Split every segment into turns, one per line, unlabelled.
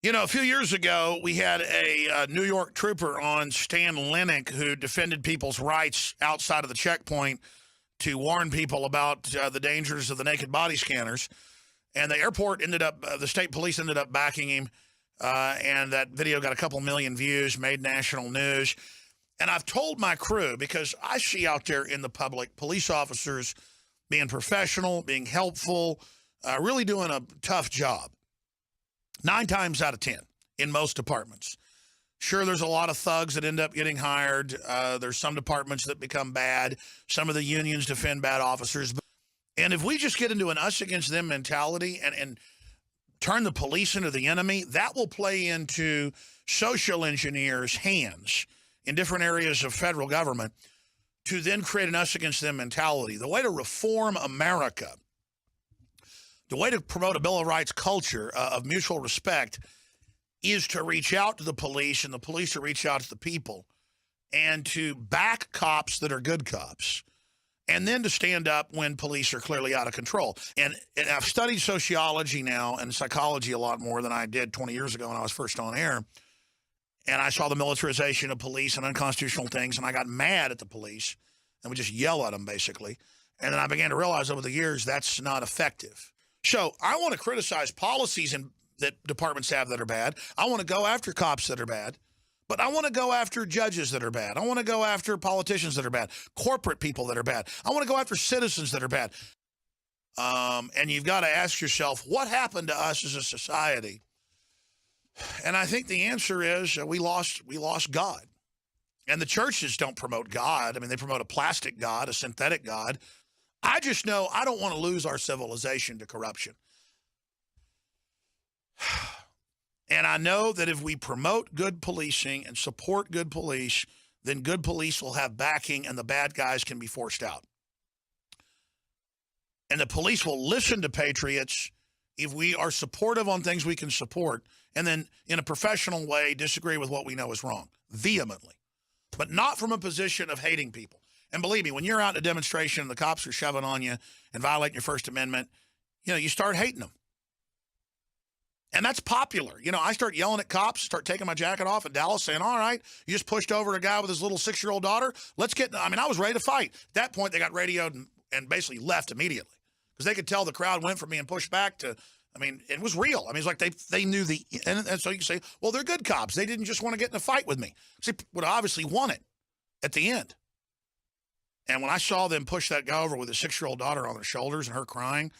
You know, a few years ago, we had a New York trooper on, Stan Linick, who defended people's rights outside of the checkpoint to warn people about the dangers of the naked body scanners. And the airport ended up, the state police ended up backing him. And that video got a couple million views, made national news. And I've told my crew, because I see out there in the public police officers being professional, being helpful, really doing a tough job. 9 times out of 10 in most departments. Sure, there's a lot of thugs that end up getting hired. There's some departments that become bad. Some of the unions defend bad officers. And if we just get into an us against them mentality and turn the police into the enemy, that will play into social engineers' hands in different areas of federal government to then create an us against them mentality. The way to reform America, the way to promote a Bill of Rights culture of mutual respect is to reach out to the police and the police to reach out to the people and to back cops that are good cops and then to stand up when police are clearly out of control. And I've studied sociology now and psychology a lot more than I did 20 years ago when I was first on air. And I saw the militarization of police and unconstitutional things, and I got mad at the police and would just yell at them, basically. And then I began to realize over the years that's not effective. So I want to criticize policies that departments have that are bad. I want to go after cops that are bad. But I want to go after judges that are bad. I want to go after politicians that are bad, corporate people that are bad. I want to go after citizens that are bad. And you've got to ask yourself, what happened to us as a society? And I think the answer is we lost God. And the churches don't promote God. I mean, they promote a plastic God, a synthetic God. I just know I don't want to lose our civilization to corruption. And I know that if we promote good policing and support good police, then good police will have backing and the bad guys can be forced out. And the police will listen to patriots if we are supportive on things we can support and then in a professional way disagree with what we know is wrong, vehemently, but not from a position of hating people. And believe me, when you're out in a demonstration and the cops are shoving on you and violating your First Amendment, you start hating them. And that's popular. I start yelling at cops, start taking my jacket off in Dallas saying, all right, you just pushed over a guy with his little 6-year-old daughter. I was ready to fight. At that point, they got radioed and basically left immediately because they could tell the crowd went from being pushed back to, it was real. It's like they knew and so you can say, well, they're good cops. They didn't just want to get in a fight with me. They would obviously won it at the end. And when I saw them push that guy over with his 6-year-old daughter on their shoulders and her crying,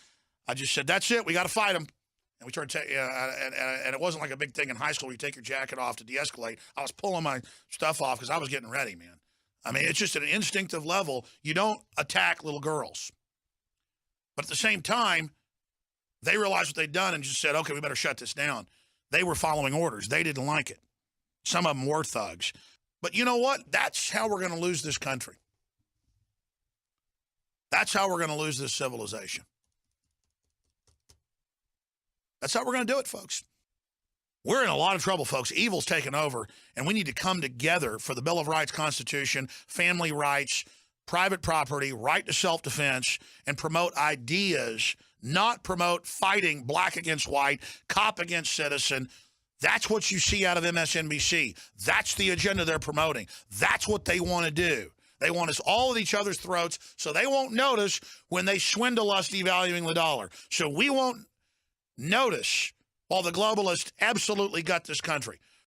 I just said, that's it. We got to fight him. And we started and it wasn't like a big thing in high school where you take your jacket off to de-escalate. I was pulling my stuff off because I was getting ready, man. It's just at an instinctive level. You don't attack little girls. But at the same time, they realized what they'd done and just said, okay, we better shut this down. They were following orders. They didn't like it. Some of them were thugs. But you know what? That's how we're going to lose this country. That's how we're going to lose this civilization. That's how we're going to do it, folks. We're in a lot of trouble, folks. Evil's taken over, and we need to come together for the Bill of Rights, Constitution, family rights, private property, right to self-defense, and promote ideas, not promote fighting black against white, cop against citizen. That's what you see out of MSNBC. That's the agenda they're promoting. That's what they want to do. They want us all at each other's throats so they won't notice when they swindle us devaluing the dollar. So we won't notice while the globalists absolutely gut this country.